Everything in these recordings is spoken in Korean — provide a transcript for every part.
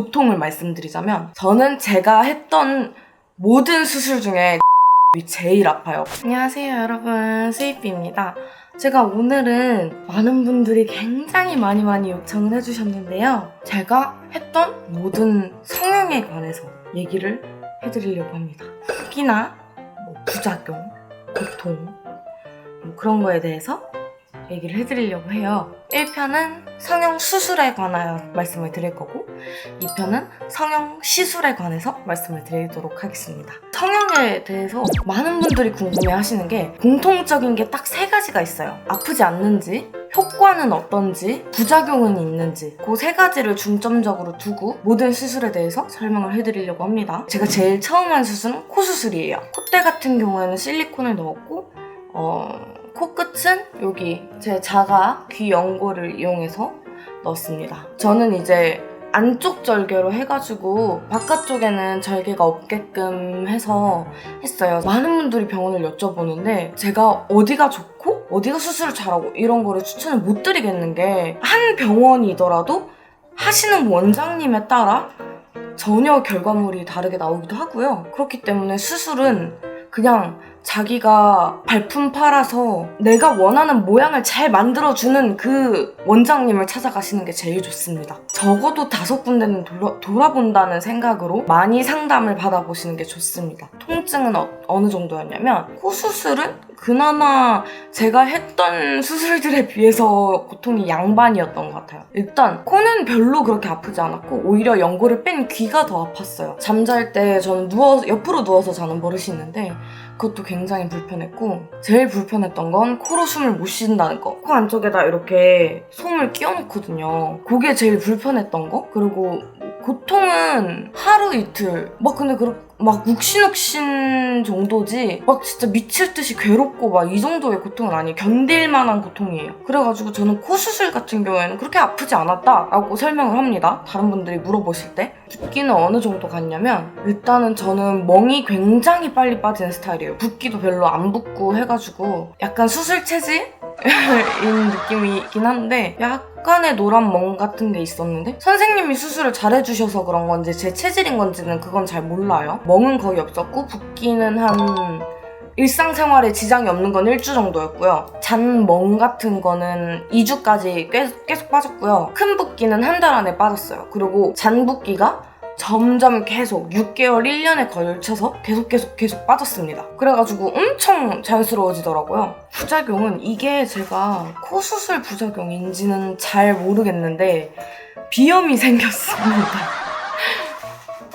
고통을 말씀드리자면 저는 제가 했던 모든 수술 중에 제일 아파요. 안녕하세요 여러분, 스위피입니다. 제가 오늘은 많은 분들이 굉장히 많이 요청을 해주셨는데요. 제가 했던 모든 성형에 관해서 얘기를 해드리려고 합니다. 특히나 부작용, 고통 그런 거에 대해서 얘기를 해드리려고 해요. 1편은 성형 수술에 관하여 말씀을 드릴 거고 2편은 성형 시술에 관해서 말씀을 드리도록 하겠습니다. 성형에 대해서 많은 분들이 궁금해 하시는 게 공통적인 게 딱 3가지가 있어요. 아프지 않는지, 효과는 어떤지, 부작용은 있는지 그 3가지를 중점적으로 두고 모든 수술에 대해서 설명을 해드리려고 합니다. 제가 제일 처음 한 수술은 코 수술이에요. 콧대 같은 경우에는 실리콘을 넣었고 코끝은 여기 제 자가 귀 연고를 이용해서 넣었습니다. 저는 이제 안쪽 절개로 해가지고 바깥쪽에는 절개가 없게끔 해서 했어요. 많은 분들이 병원을 여쭤보는데 제가 어디가 좋고 어디가 수술을 잘하고 이런 거를 추천을 못 드리겠는 게 한 병원이더라도 하시는 원장님에 따라 전혀 결과물이 다르게 나오기도 하고요. 그렇기 때문에 수술은 그냥 자기가 발품 팔아서 내가 원하는 모양을 잘 만들어주는 그 원장님을 찾아가시는 게 제일 좋습니다. 적어도 5군데는 돌아본다는 생각으로 많이 상담을 받아보시는 게 좋습니다. 통증은 어느 정도였냐면 코 수술은 그나마 제가 했던 수술들에 비해서 고통이 양반이었던 것 같아요. 일단 코는 별로 그렇게 아프지 않았고 오히려 연고를 뺀 귀가 더 아팠어요. 잠잘 때 저는 옆으로 누워서 자는 버릇이 있는데 그것도 굉장히 불편했고 제일 불편했던 건 코로 숨을 못 쉰다는 거. 코 안쪽에다 이렇게 솜을 끼워놓거든요. 그게 제일 불편했던 거. 그리고 고통은 하루 이틀 근데 막 욱신욱신 정도지 막 진짜 미칠 듯이 괴롭고 막 이 정도의 고통은 아니에요. 견딜 만한 고통이에요. 그래가지고 저는 코 수술 같은 경우에는 그렇게 아프지 않았다라고 설명을 합니다. 다른 분들이 물어보실 때. 붓기는 어느 정도 갔냐면 일단은 저는 멍이 굉장히 빨리 빠지는 스타일이에요. 붓기도 별로 안 붓고 해가지고 약간 수술 체질인 느낌이 있긴 한데 약간의 노란 멍 같은 게 있었는데 선생님이 수술을 잘해주셔서 그런 건지 제 체질인 건지는 그건 잘 몰라요. 멍은 거의 없었고 붓기는 한 일상생활에 지장이 없는 건 1주 정도였고요. 잔 멍 같은 거는 2주까지 계속 빠졌고요. 큰 붓기는 한 달 안에 빠졌어요. 그리고 잔 붓기가 점점 계속 6개월, 1년에 걸쳐서 계속 빠졌습니다. 그래가지고 엄청 자연스러워지더라고요. 부작용은 이게 제가 코 수술 부작용인지는 잘 모르겠는데 비염이 생겼습니다.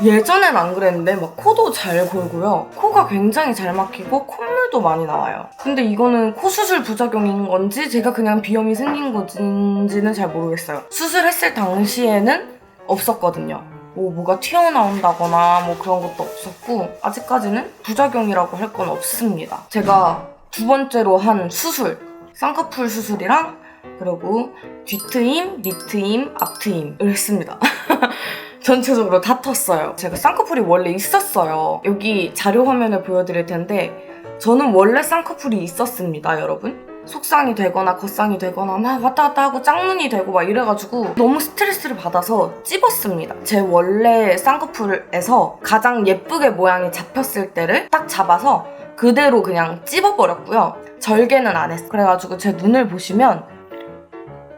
예전엔 안 그랬는데 막 코도 잘 골고요. 코가 굉장히 잘 막히고 콧물도 많이 나와요. 근데 이거는 코 수술 부작용인 건지 제가 그냥 비염이 생긴 건지는 잘 모르겠어요. 수술했을 당시에는 없었거든요. 뭐가 튀어나온다거나 그런 것도 없었고 아직까지는 부작용이라고 할 건 없습니다. 제가 2번째로 한 수술, 쌍꺼풀 수술이랑 그리고 뒤트임, 밑트임, 앞트임을 했습니다. 전체적으로 다 텄어요. 제가 쌍꺼풀이 원래 있었어요. 여기 자료 화면을 보여드릴 텐데 저는 원래 쌍꺼풀이 있었습니다, 여러분. 속쌍이 되거나 겉쌍이 되거나 막 왔다 갔다 하고 짝눈이 되고 막 이래가지고 너무 스트레스를 받아서 찝었습니다. 제 원래 쌍꺼풀에서 가장 예쁘게 모양이 잡혔을 때를 딱 잡아서 그대로 그냥 찝어버렸고요. 절개는 안 했어요. 그래가지고 제 눈을 보시면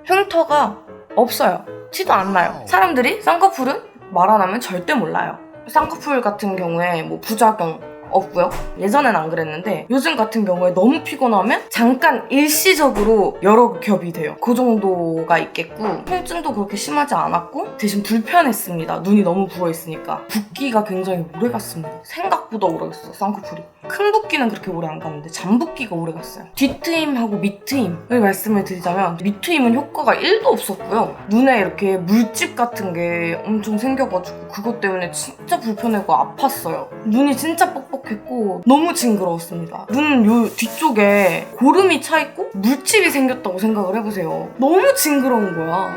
흉터가 없어요. 티도 안 나요. 사람들이 쌍꺼풀은 말 안 하면 절대 몰라요. 쌍꺼풀 같은 경우에 부작용 없고요. 예전엔 안 그랬는데 요즘 같은 경우에 너무 피곤하면 잠깐 일시적으로 여러 겹이 돼요. 그 정도가 있겠고 통증도 그렇게 심하지 않았고 대신 불편했습니다. 눈이 너무 부어있으니까. 붓기가 굉장히 오래 갔습니다. 생각보다 오래 갔어요, 쌍꺼풀이. 큰 붓기는 그렇게 오래 안 갔는데 잔 붓기가 오래 갔어요. 뒤트임하고 밑트임을 말씀을 드리자면 밑트임은 효과가 1도 없었고요. 눈에 이렇게 물집 같은 게 엄청 생겨가지고 그것 때문에 진짜 불편하고 아팠어요. 눈이 진짜 뻑뻑했고 너무 징그러웠습니다. 눈 요 뒤쪽에 고름이 차있고 물집이 생겼다고 생각을 해보세요. 너무 징그러운 거야.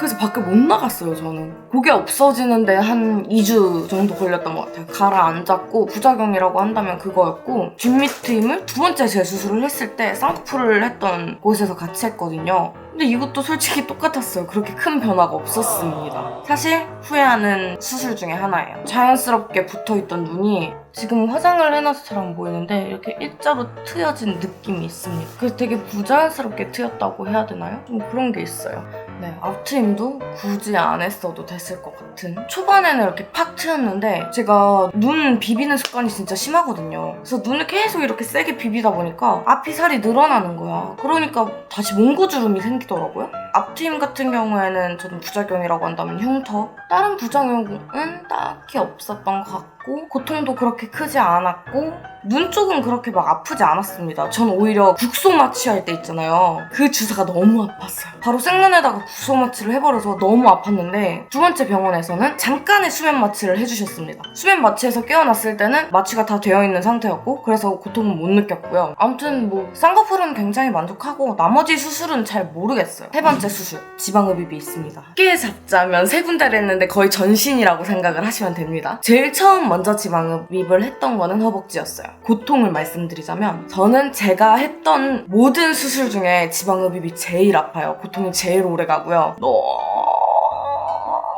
그래서 밖에 못 나갔어요, 저는. 그게 없어지는데 한 2주 정도 걸렸던 것 같아요. 가라앉았고 부작용이라고 한다면 그거였고, 뒷밑 트임을 두 번째 재수술을 했을 때 쌍꺼풀을 했던 곳에서 같이 했거든요. 근데 이것도 솔직히 똑같았어요. 그렇게 큰 변화가 없었습니다. 사실 후회하는 수술 중에 하나예요. 자연스럽게 붙어있던 눈이 지금 화장을 해놔서 잘 안 보이는데 이렇게 일자로 트여진 느낌이 있습니다. 그래서 되게 부자연스럽게 트였다고 해야 되나요? 좀 그런 게 있어요. 네, 앞트임도 굳이 안 했어도 됐을 것 같은. 초반에는 이렇게 팍 트였는데 제가 눈 비비는 습관이 진짜 심하거든요. 그래서 눈을 계속 이렇게 세게 비비다 보니까 앞이 살이 늘어나는 거야. 그러니까 다시 몽고주름이 생기더라고요. 앞트임 같은 경우에는 저는 부작용이라고 한다면 흉터. 다른 부작용은 딱히 없었던 것 같고 고통도 그렇게 크지 않았고 눈 쪽은 그렇게 막 아프지 않았습니다. 전 오히려 국소 마취할 때 있잖아요. 그 주사가 너무 아팠어요. 바로 생눈에다가 국소 마취를 해버려서 너무 아팠는데 두 번째 병원에서는 잠깐의 수면 마취를 해주셨습니다. 수면 마취에서 깨어났을 때는 마취가 다 되어 있는 상태였고 그래서 고통은 못 느꼈고요. 아무튼 뭐 쌍꺼풀은 굉장히 만족하고 나머지 수술은 잘 모르겠어요. 세 번째 수술, 지방흡입이 있습니다. 쉽게 잡자면 세 군데를 했는데 거의 전신이라고 생각을 하시면 됩니다. 제일 처음 먼저 지방흡입을 했던 거는 허벅지였어요. 고통을 말씀드리자면 저는 제가 했던 모든 수술 중에 지방흡입이 제일 아파요. 고통이 제일 오래 가고요.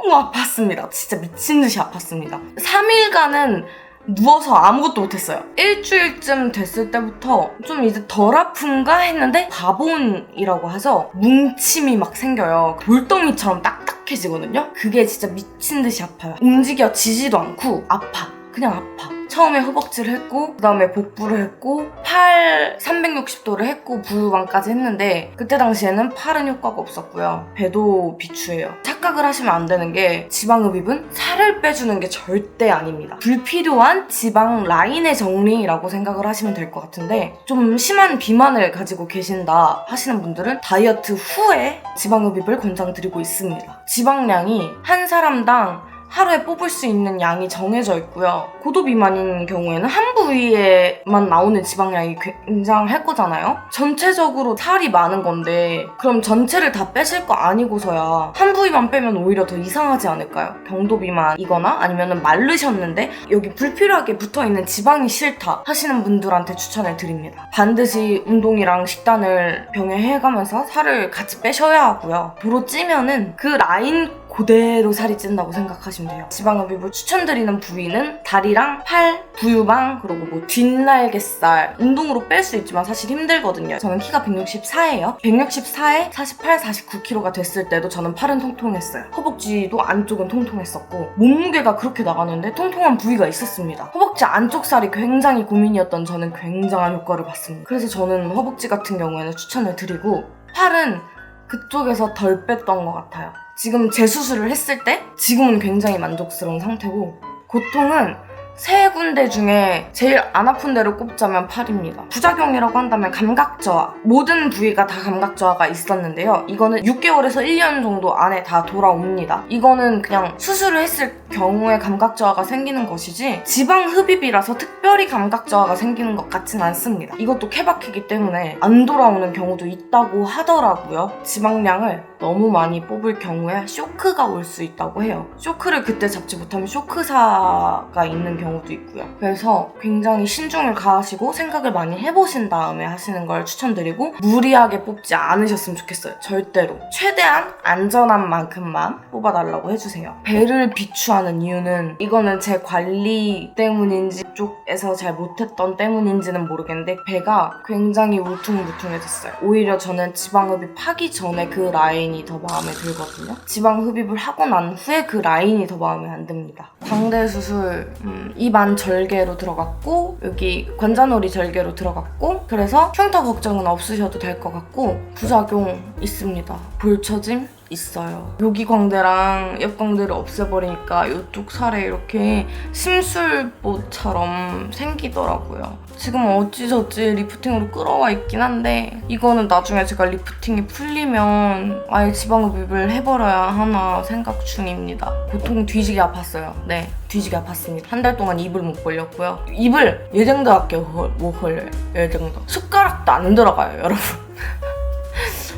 너무 아팠습니다. 진짜 미친 듯이 아팠습니다. 3일간은 누워서 아무것도 못했어요. 일주일쯤 됐을 때부터 좀 이제 덜 아픈가 했는데 가본이라고 해서 뭉침이 막 생겨요. 돌덩이처럼 딱딱해지거든요. 그게 진짜 미친 듯이 아파요. 움직여지지도 않고 아파. 그냥 아파. 처음에 허벅지를 했고 그 다음에 복부를 했고 팔 360도를 했고 부유방까지 했는데 그때 당시에는 팔은 효과가 없었고요. 배도 비추해요. 착각을 하시면 안 되는 게 지방흡입은 살을 빼주는 게 절대 아닙니다. 불필요한 지방 라인의 정리라고 생각을 하시면 될 것 같은데 좀 심한 비만을 가지고 계신다 하시는 분들은 다이어트 후에 지방흡입을 권장드리고 있습니다. 지방량이 한 사람당 하루에 뽑을 수 있는 양이 정해져 있고요. 고도 비만인 경우에는 한 부위에만 나오는 지방량이 굉장할 거잖아요. 전체적으로 살이 많은 건데 그럼 전체를 다 빼실 거 아니고서야 한 부위만 빼면 오히려 더 이상하지 않을까요? 경도 비만이거나 아니면 마르셨는데 여기 불필요하게 붙어있는 지방이 싫다 하시는 분들한테 추천을 드립니다. 반드시 운동이랑 식단을 병행해가면서 살을 같이 빼셔야 하고요. 도로 찌면은 그 라인 그대로 살이 찐다고 생각하시면 돼요. 지방흡입을 추천드리는 부위는 다리랑 팔, 부유방, 그리고 뭐 뒷날개살. 운동으로 뺄 수 있지만 사실 힘들거든요. 저는 키가 164예요. 164에 48, 49kg가 됐을 때도 저는 팔은 통통했어요. 허벅지도 안쪽은 통통했었고 몸무게가 그렇게 나가는데 통통한 부위가 있었습니다. 허벅지 안쪽 살이 굉장히 고민이었던 저는 굉장한 효과를 봤습니다. 그래서 저는 허벅지 같은 경우에는 추천을 드리고 팔은 그쪽에서 덜 뺐던 것 같아요. 지금 재수술을 했을 때 지금은 굉장히 만족스러운 상태고 고통은 세 군데 중에 제일 안 아픈 데로 꼽자면 팔입니다. 부작용이라고 한다면 감각저하. 모든 부위가 다 감각저하가 있었는데요. 이거는 6개월에서 1년 정도 안에 다 돌아옵니다. 이거는 그냥 수술을 했을 경우에 감각저하가 생기는 것이지 지방흡입이라서 특별히 감각저하가 생기는 것 같진 않습니다. 이것도 케바케이기 때문에 안 돌아오는 경우도 있다고 하더라고요. 지방량을 너무 많이 뽑을 경우에 쇼크가 올 수 있다고 해요. 쇼크를 그때 잡지 못하면 쇼크사가 있는 경우도 있고요. 그래서 굉장히 신중을 가하시고 생각을 많이 해보신 다음에 하시는 걸 추천드리고 무리하게 뽑지 않으셨으면 좋겠어요. 절대로. 최대한 안전한 만큼만 뽑아달라고 해주세요. 배를 비추하는 이유는 이거는 제 관리 때문인지 쪽에서 잘 못했던 때문인지는 모르겠는데 배가 굉장히 울퉁불퉁해졌어요. 오히려 저는 지방흡입 하기 전에 그 라인이 더 마음에 들거든요. 지방흡입을 하고 난 후에 그 라인이 더 마음에 안 듭니다. 광대 수술 입 안 절개로 들어갔고 여기 관자놀이 절개로 들어갔고 그래서 흉터 걱정은 없으셔도 될 것 같고 부작용 있습니다. 볼처짐 있어요. 여기 광대랑 옆 광대를 없애버리니까 이쪽 살에 이렇게 심술보처럼 생기더라고요. 지금 어찌저찌 리프팅으로 끌어와 있긴 한데 이거는 나중에 제가 리프팅이 풀리면 아예 지방흡입을 해버려야 하나 생각 중입니다. 보통 뒤지게 아팠어요. 네, 뒤지게 아팠습니다. 한 달 동안 입을 못 벌렸고요. 입을 예정도 할게요. 못 벌려요. 예정도. 숟가락도 안 들어가요, 여러분.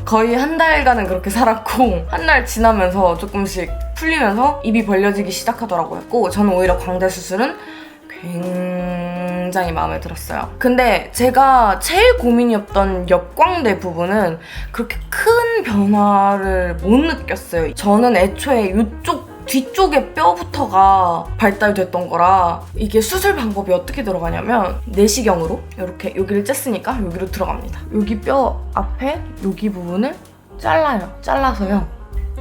거의 한 달간은 그렇게 살았고 한 달 지나면서 조금씩 풀리면서 입이 벌려지기 시작하더라고요. 저는 오히려 광대 수술은 굉장히 마음에 들었어요. 근데 제가 제일 고민이었던 옆광대 부분은 그렇게 큰 변화를 못 느꼈어요. 저는 애초에 이쪽 뒤쪽의 뼈부터가 발달됐던 거라 이게 수술 방법이 어떻게 들어가냐면 내시경으로 이렇게 여기를 쬐으니까 여기로 들어갑니다. 여기 뼈 앞에 여기 부분을 잘라요. 잘라서요.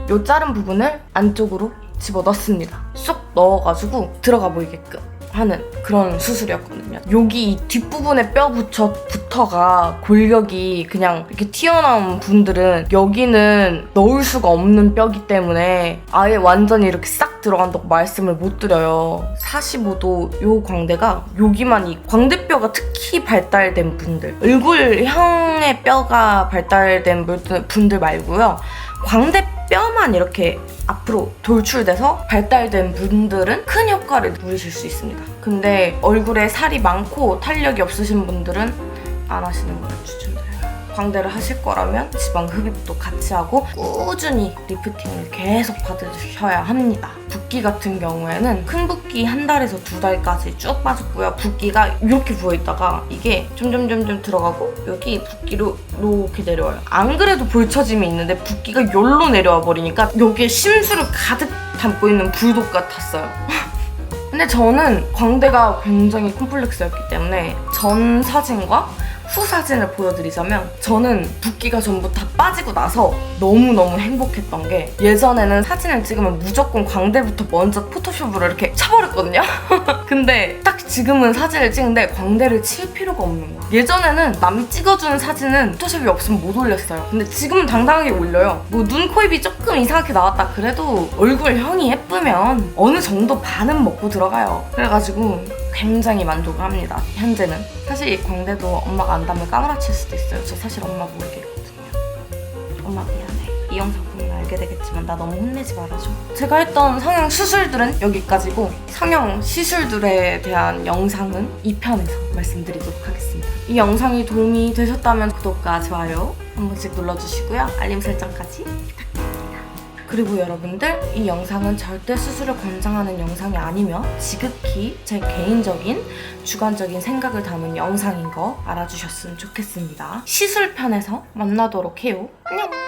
요 자른 부분을 안쪽으로 집어넣습니다. 쏙 넣어가지고 들어가 보이게끔 하는 그런 수술이었거든요. 여기 이 뒷부분의 뼈부터가 골격이 그냥 이렇게 튀어나온 분들은 여기는 넣을 수가 없는 뼈기 때문에 아예 완전히 이렇게 싹 들어간다고 말씀을 못 드려요. 45도 요 광대가 여기만 이 광대뼈가 특히 발달된 분들, 얼굴형의 뼈가 발달된 분들 말고요. 광대뼈만 이렇게 앞으로 돌출돼서 발달된 분들은 큰 효과를 누리실 수 있습니다. 근데 얼굴에 살이 많고 탄력이 없으신 분들은 안 하시는 걸 추천드려요. 광대를 하실 거라면 지방 흡입도 같이 하고 꾸준히 리프팅을 계속 받으셔야 합니다. 붓기 같은 경우에는 큰 붓기 한 달에서 2달까지 쭉 빠졌고요. 붓기가 이렇게 부어있다가 이게 점점점점 들어가고 여기 붓기로 이렇게 내려와요. 안 그래도 볼처짐이 있는데 붓기가 여기로 내려와 버리니까 여기에 심수를 가득 담고 있는 불독 같았어요. 근데 저는 광대가 굉장히 콤플렉스였기 때문에 전 사진과 후 사진을 보여드리자면 저는 붓기가 전부 다 빠지고 나서 너무너무 행복했던 게 예전에는 사진을 찍으면 무조건 광대부터 먼저 포토샵으로 이렇게 쳐버렸거든요. 근데 딱 지금은 사진을 찍는데 광대를 칠 필요가 없는 거예요. 예전에는 남이 찍어주는 사진은 포토샵이 없으면 못 올렸어요. 근데 지금은 당당하게 올려요. 뭐 눈, 코, 입이 조금 이상하게 나왔다 그래도 얼굴형이 예쁘면 어느 정도 반은 먹고 들어가요. 그래가지고 굉장히 만족을 합니다. 현재는. 사실 이 광대도 엄마가 안다면 까무라칠 수도 있어요. 저 사실 엄마 모르게 했거든요. 엄마 미안해. 이 영상 보면 알게 되겠지만 나 너무 혼내지 말아줘. 제가 했던 성형 수술들은 여기까지고 성형 시술들에 대한 영상은 2편에서 말씀드리도록 하겠습니다. 이 영상이 도움이 되셨다면 구독과 좋아요 한 번씩 눌러주시고요. 알림 설정까지 부탁드립니다. 그리고 여러분들 이 영상은 절대 수술을 권장하는 영상이 아니며 지극히 제 개인적인 주관적인 생각을 담은 영상인 거 알아주셨으면 좋겠습니다. 시술편에서 만나도록 해요. 안녕!